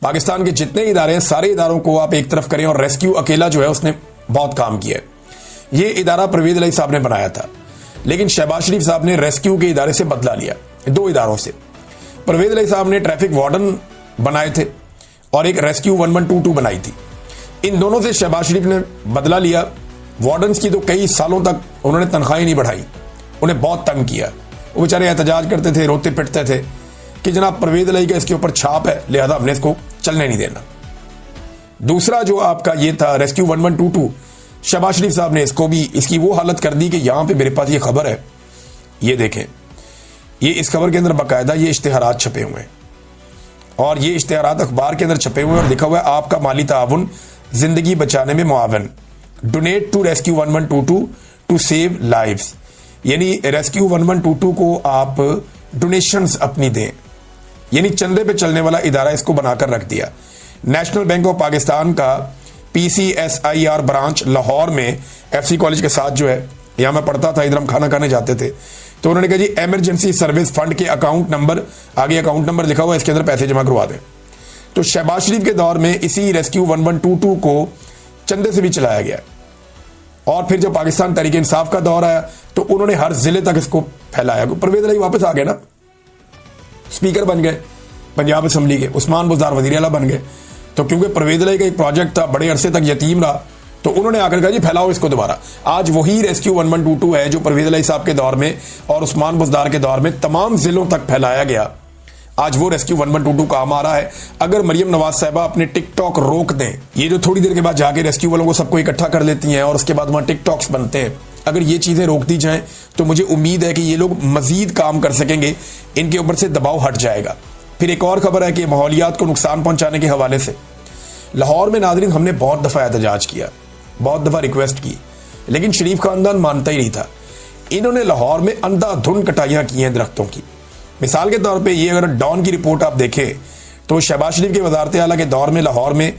पाकिस्तान के जितने इदारे हैं सारे इदारों को आप एक तरफ करें और रेस्क्यू अकेला जो है उसने बहुत काम किया है। ये इदारा परवेज इलाही साहब ने बनाया था, लेकिन शहबाज शरीफ साहब ने रेस्क्यू के इदारे से बदला लिया। दो इदारों से परवेज इलाही साहब ने ट्रैफिक वार्डन बनाए थे और एक रेस्क्यू 1122 बनाई थी। इन दोनों से शहबाज शरीफ ने बदला लिया। वार्डन्स की तो कई सालों तक उन्होंने तनख्वाही नहीं बढ़ाई, उन्हें बहुत तंग किया। वो बेचारे एहतजाज करते थे, रोते पिटते थे कि जनाब परवेज इलाही का इसके ऊपर छाप है, लिहाजा हमने इसको चलने नहीं देना। दूसरा जो आपका ये था रेस्क्यू 1122, शहबाज शरीफ साहब ने इसको भी इसकी वो हालत कर दी कि यहां पे मेरे पास ये खबर है, ये देखें, ये इस खबर के अंदर बाकायदा ये इश्तिहारात छपे हुए हैं और ये इश्तिहारात अखबार के अंदर छपे हुए हैं और लिखा हुआ है आपका माली ताउन जिंदगी बचाने में मुआवन, donate to rescue 1122 to save lives. यानी रेस्क्यू 1122 को आप डोनेशंस अपनी दें, यानी चंदे पे चलने वाला इदारा इसको बनाकर रख दिया। नेशनल बैंक ऑफ पाकिस्तान का PCSIR ब्रांच लाहौर में FC कॉलेज के साथ जो है, यहां मैं पढ़ता था, इधर हम खाना खाने जाते थे, तो उन्होंने कहा जी इमरजेंसी सर्विस फंड के अकाउंट नंबर, आगे अकाउंट नंबर लिखा हुआ है, इसके अंदर पैसे जमा करवा दें। तो शहबाज शरीफ के दौर में इसी रेस्क्यू 1122 को चंदे से भी चलाया गया और फिर जब पाकिस्तान तहरीक इंसाफ का दौर आया तो उन्होंने हर जिले तक इसको फैलाया। परवेज इलाही वापस आ गए ना, स्पीकर बन गए पंजाब असेंबली के, उस्मान बुज़दार वज़ीर आला बन गए। तो क्योंकि परवेज इलाही का एक प्रोजेक्ट था, बड़े अरसे तक यतीम रहा, तो उन्होंने आकर कहा जी फैलाओ इसको दोबारा। आज वही रेस्क्यू 1122 है जो परवेज इलाही साहब के दौर में और उस्मान बुज़दार के दौर में तमाम जिलों तक फैलाया गया। आज वो रेस्क्यू 1122 काम आ रहा है। अगर मरियम नवाज साहबा अपने टिकटॉक रोक दें, ये जो थोड़ी देर के बाद जाके रेस्क्यू वालों को सबको इकट्ठा कर लेती हैं और उसके बाद वहां टिकटॉक्स बनते हैं, अगर ये चीजें रोक दी जाएं तो मुझे उम्मीद है कि ये लोग मजीद काम कर सकेंगे, इनके ऊपर से दबाव हट जाएगा। फिर एक और खबर है कि माहौलियात को नुकसान पहुंचाने के हवाले से लाहौर में नाज़रीन हमने बहुत दफा एहतजाज किया, बहुत दफा रिक्वेस्ट की, लेकिन शरीफ खानदान मानता ही नहीं था। इन्होंने लाहौर में अंधाधुंध कटाइयां की हैं दरख्तों की। मिसाल के तौर पे ये अगर डॉन की रिपोर्ट आप देखें तो शहबाज शरीफ के वजारत आला के दौर में लाहौर में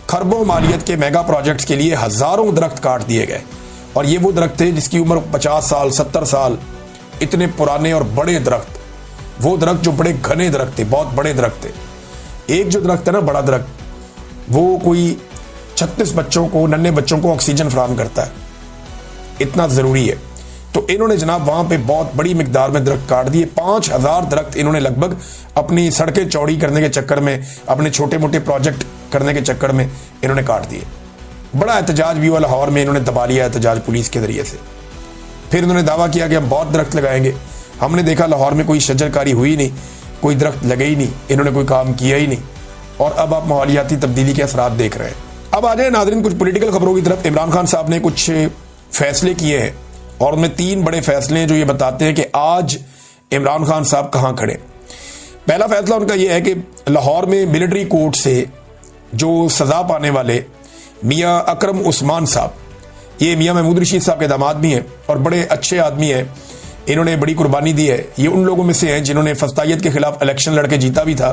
खरबों मालियत के मेगा प्रोजेक्ट्स के लिए हजारों दरख्त काट दिए गए और ये वो दरख्त थे जिसकी उम्र 50 साल 70 साल, इतने पुराने और बड़े दरख्त, वो दरख्त जो बड़े घने दरख्त थे, बहुत बड़े दरख्त थे। एक जो दरख्त है ना, बड़ा दरख्त, वो कोई 36 बच्चों को, नन्हे बच्चों को ऑक्सीजन फराहम करता है, इतना जरूरी है। तो इन्होंने जनाब वहां पे बहुत बड़ी मिकदार में दरख्त काट दिए। 5000 दरख्त इन्होंने लगभग अपनी सड़कें चौड़ी करने के चक्कर में, अपने छोटे मोटे प्रोजेक्ट करने के चक्कर में इन्होंने काट दिए। बड़ा एहतजाज भी हुआ लाहौर में, इन्होंने दबा लिया एहतजाज पुलिस के जरिए से। फिर इन्होंने दावा किया कि हम बहुत दरख्त लगाएंगे। हमने देखा लाहौर में कोई शजरकारी हुई नहीं, कोई दरख्त लगे ही नहीं, इन्होंने कोई काम किया ही नहीं और अब आप माहौलियाती तब्दीली के असरात देख रहे हैं। अब आ जाए नाज़रीन कुछ पॉलिटिकल खबरों की तरफ। इमरान खान साहब ने कुछ फैसले किए हैं और उनमें 3 बड़े फैसले हैं जो ये बताते हैं कि आज इमरान खान साहब कहां खड़े। पहला फैसला उनका यह है कि लाहौर में मिलिट्री कोर्ट से जो सजा पाने वाले मियां अकरम उस्मान साहब, ये मियां महमूद रशीद साहब के दामाद भी हैं और बड़े अच्छे आदमी हैं, इन्होंने बड़ी कुर्बानी दी है। ये उन लोगों में से हैं जिन्होंने फस्तायत के खिलाफ इलेक्शन लड़के जीता भी था।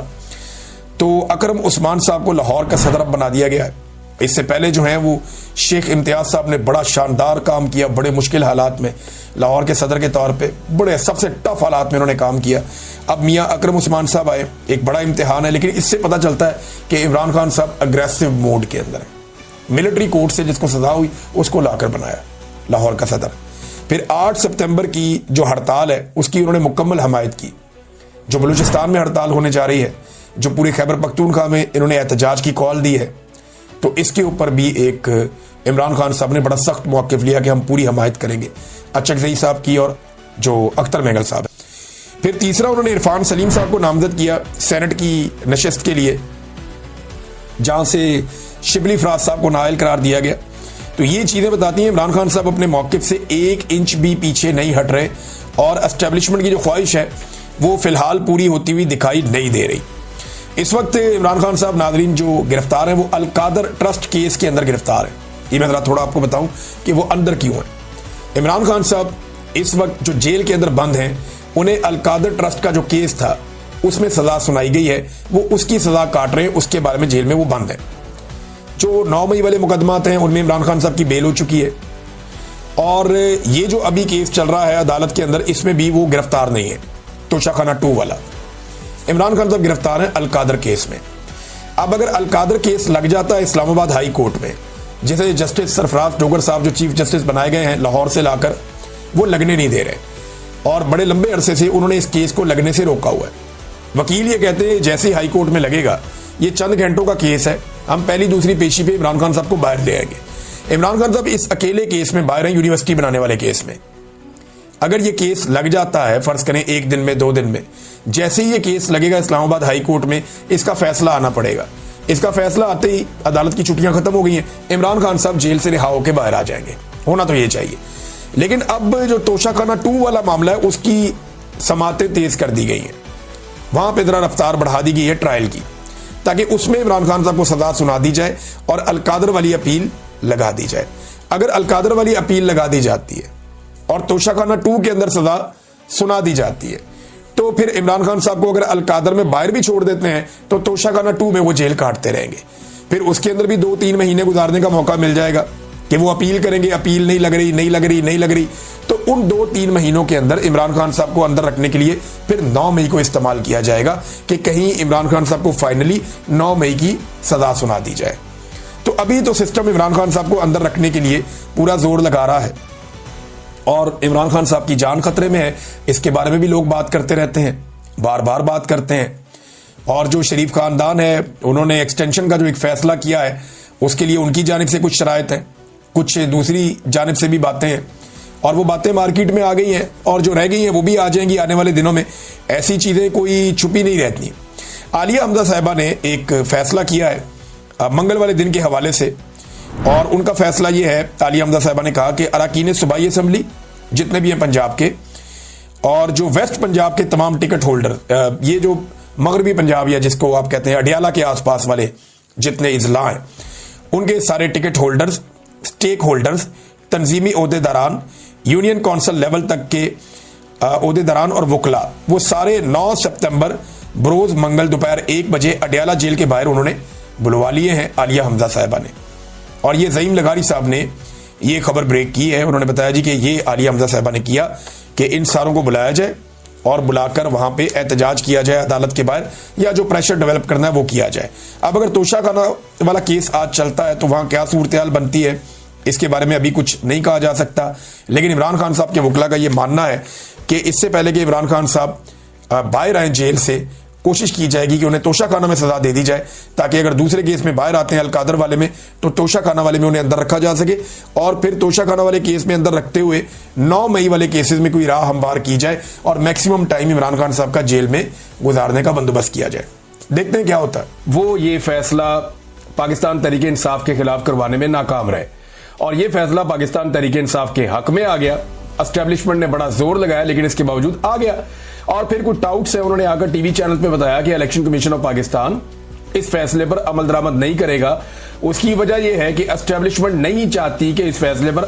तो अकरम उस्मान साहब को लाहौर का सदर बना दिया गया है। इससे पहले जो है वो शेख इम्तियाज साहब ने बड़ा शानदार काम किया, बड़े मुश्किल हालात में लाहौर के सदर के तौर पे, बड़े सबसे टफ हालात में उन्होंने काम किया। अब मियां अकरम उस्मान साहब आए, एक बड़ा इम्तिहान है, लेकिन इससे पता चलता है कि इमरान खान साहब अग्रेसिव मोड के अंदर है। मिलिट्री कोर्ट से जिसको सजा हुई उसको लाकर बनाया लाहौर का सदर। फिर 8 सितंबर की जो हड़ताल है उसकी उन्होंने मुकम्मल हमायत की। जो बलूचिस्तान में हड़ताल होने जा रही है, जो पूरे खैबर पख्तूनख्वा में इन्होंने एहतजाज की कॉल दी है, तो इसके ऊपर भी एक इमरान खान साहब ने बड़ा सख्त मौक़िफ़ लिया कि हम पूरी हमायत करेंगे, अचकज़ई साहब की और जो अख्तर महंगल साहब। फिर तीसरा उन्होंने इरफान सलीम साहब को नामजद किया सेनेट की नशिस्त के लिए, जहां से शिबली फराज साहब को नाअहल करार दिया गया। तो ये चीजें बताती हैं इमरान खान साहब अपने मौक़िफ़ से 1 इंच भी पीछे नहीं हट रहे और एस्टेब्लिशमेंट की जो ख्वाहिश है वो फिलहाल पूरी होती हुई दिखाई नहीं दे रही। इस वक्त इमरान खान साहब नाज़रीन जो गिरफ्तार हैं वो अल-कादर ट्रस्ट केस के अंदर गिरफ्तार है। ये मैं जरा थोड़ा आपको बताऊं कि वो अंदर क्यों है। इमरान खान साहब इस वक्त जो जेल के अंदर बंद हैं, उन्हें अल-कादर ट्रस्ट का जो केस था उसमें सजा सुनाई गई है, वो उसकी सजा काट रहे हैं, उसके बारे में जेल में वो बंद है। जो 9 मई वाले मुकदमात हैं उनमें इमरान खान साहब की बेल हो चुकी है और ये जो अभी केस चल रहा है अदालत के अंदर, इसमें भी वो गिरफ्तार नहीं है। तोशाखाना 2 वाला इमरान खान साहब गिरफ्तार हैं अल-कादर केस में। अब अगर अलकादर केस लग जाता है इस्लामाबाद हाई कोर्ट में, जैसे जस्टिस सरफराज डोगर साहब जो चीफ जस्टिस बनाए गए हैं लाहौर से लाकर, वो लगने नहीं दे रहे और बड़े लंबे अरसे से उन्होंने इस केस को लगने से रोका हुआ है। वकील ये कहते हैं जैसे हाई कोर्ट में लगेगा, ये चंद घंटों का केस है, हम पहली दूसरी पेशी पे इमरान खान साहब को बाहर ले आएंगे। इमरान खान साहब इस अकेले केस में बाहर हैं, यूनिवर्सिटी बनाने वाले केस में। अगर ये केस लग जाता है, फर्ज करें 1 दिन में 2 दिन में, जैसे ही ये केस लगेगा इस्लामाबाद हाई कोर्ट में, इसका फैसला आना पड़ेगा। इसका फैसला आते ही अदालत की छुट्टियां खत्म हो गई हैं, इमरान खान साहब जेल से रिहा होकर बाहर आ जाएंगे। होना तो ये चाहिए। लेकिन अब जो तोशाखाना 2 वाला मामला है, उसकी समातें तेज कर दी गई हैं। वहां पर जरा रफ्तार बढ़ा दी गई है ट्रायल की, ताकि उसमें इमरान खान साहब को सजा सुना दी जाए और अलकादर वाली अपील लगा दी जाए। अगर अलकादर वाली अपील लगा दी जाती है और तोशाखाना 2 के अंदर सजा सुना दी जाती है, तो फिर इमरान खान साहब को अगर अलकादर में बाहर भी छोड़ देते हैं तो तोशाखाना 2 में वो जेल काटते रहेंगे। फिर उसके अंदर भी 2-3 महीने गुजारने का मौका मिल जाएगा कि वो अपील करेंगे, अपील नहीं लग रही, तो उन 2-3 महीनों के अंदर इमरान खान साहब को अंदर रखने के लिए फिर 9 मई को इस्तेमाल किया जाएगा कि कहीं इमरान खान साहब को फाइनली 9 मई की सजा सुना दी जाए। तो अभी तो सिस्टम इमरान खान साहब को अंदर रखने के लिए पूरा जोर लगा रहा है और इमरान खान साहब की जान खतरे में है। इसके बारे में भी लोग बात करते रहते हैं, बार बार बात करते हैं। और जो शरीफ खानदान है, उन्होंने एक्सटेंशन का जो एक फैसला किया है, उसके लिए उनकी जानिब से कुछ शराइत हैं, कुछ दूसरी जानिब से भी बातें हैं, और वो बातें मार्केट में आ गई हैं और जो रह गई हैं वो भी आ जाएंगी आने वाले दिनों में। ऐसी चीजें कोई छुपी नहीं रहती। आलिया हमजा साहिबा ने एक फैसला किया है मंगल वाले दिन के हवाले से, और उनका फैसला ये है, आलिया हमजा साहिबा ने कहा कि अरकान सूबाई असम्बली जितने भी हैं पंजाब के, और जो वेस्ट पंजाब के तमाम टिकट होल्डर, ये जो मगरबी पंजाब या जिसको आप कहते हैं अडियाला के आसपास वाले जितने इजला हैं, उनके सारे टिकट होल्डर्स, स्टेक होल्डर्स, तंजीमी ओहदेदारान, यूनियन कौंसिल लेवल तक के ओहदेदारान और वकला, वो सारे 9 सितंबर बरोज मंगल दोपहर 1 बजे अडियाला जेल के बाहर उन्होंने बुलवा लिए हैं आलिया हमजा साहिबा ने। और ये ज़ईम लगारी साहब ने ये खबर ब्रेक की है। उन्होंने बताया जी कि ये आलिया हमजा साहिबा ने किया कि इन सारों को बुलाया जाए और बुलाकर वहां पे एहतजाज किया जाए अदालत के बाहर, या जो प्रेशर डेवलप करना है वो किया जाए। अब अगर तोशाखाना वाला केस आज चलता है तो वहां क्या सूरत-ए-हाल बनती है, इसके बारे में अभी कुछ नहीं कहा जा सकता। लेकिन इमरान खान साहब के वकला का ये मानना है कि इससे पहले कि इमरान खान साहब बाहर आए जेल से, कोशिश की जाएगी कि उन्हें तोशाखाना में सजा दे दी जाए, ताकि अगर दूसरे केस में बाहर आते हैं अलकादर वाले में, तो तोशाखाना वाले में उन्हें अंदर रखा जा सके, और फिर तोशाखाना वाले केस में अंदर रखते हुए 9 मई वाले केसेस में कोई राह हमवार की जाए और मैक्सिमम टाइम इमरान खान साहब का जेल में गुजारने का बंदोबस्त किया जाए। देखते हैं क्या होता है। वो ये फैसला पाकिस्तान तहरीक इंसाफ के खिलाफ करवाने में नाकाम रहे और ये फैसला पाकिस्तान तहरीक इंसाफ के हक में आ गया। एस्टेब्लिशमेंट ने बड़ा जोर लगाया लेकिन इसके बावजूद आ गया। और फिर कुछ डाउट्स है, उन्होंने आकर टीवी चैनल पे बताया कि इलेक्शन कमीशन ऑफ पाकिस्तान इस फैसले पर अमल दरामद नहीं करेगा। उसकी वजह यह है कि एस्टेब्लिशमेंट नहीं चाहती कि इस फैसले पर